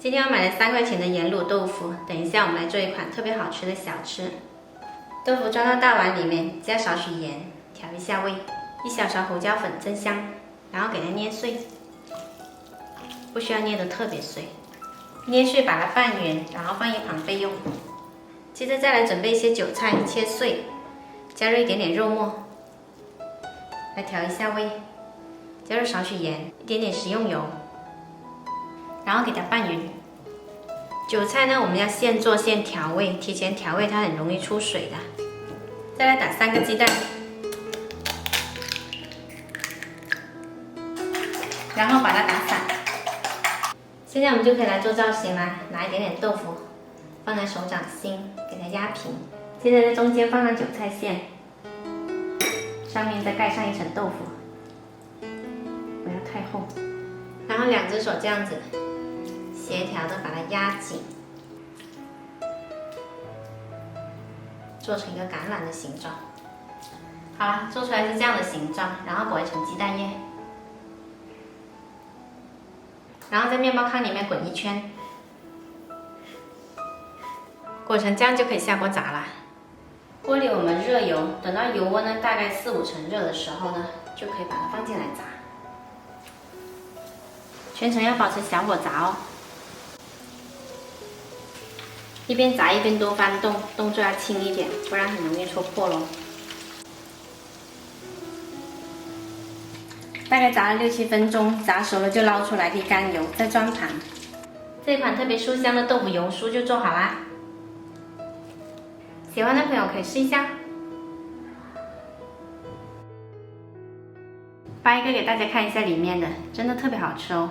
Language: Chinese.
今天我买了3块钱的盐卤豆腐，等一下我们来做一款特别好吃的小吃。豆腐装到大碗里面，加少许盐，调一下味，1小勺胡椒粉增香，然后给它捏碎，不需要捏得特别碎，捏碎把它拌圆，然后放一旁备用。接着再来准备一些韭菜切碎，加入一点点肉末，来调一下味，加入少许盐，一点点食用油，然后给它拌匀。韭菜呢，我们要现做现调味，提前调味它很容易出水的。再来打3个鸡蛋，然后把它打散。现在我们就可以来做造型啦，拿一点点豆腐放在手掌心，给它压平。接着在中间放上韭菜馅，上面再盖上一层豆腐，不要太厚。然后2只手这样子协调的把它压紧，做成一个橄榄的形状。好了，做出来是这样的形状，然后裹一层鸡蛋液，然后在面包糠里面滚1圈，裹成这样就可以下锅炸了。锅里我们热油，等到油温呢大概4、5成热的时候呢，就可以把它放进来炸。全程要保持小火炸哦，一边炸一边多翻动，动作要轻一点，不然很容易戳破咯。大概炸了6、7分钟，炸熟了就捞出来沥干油，再装盘。这款特别酥香的豆腐油酥就做好啦。喜欢的朋友可以试一下。扒一个给大家看一下里面的，真的特别好吃哦。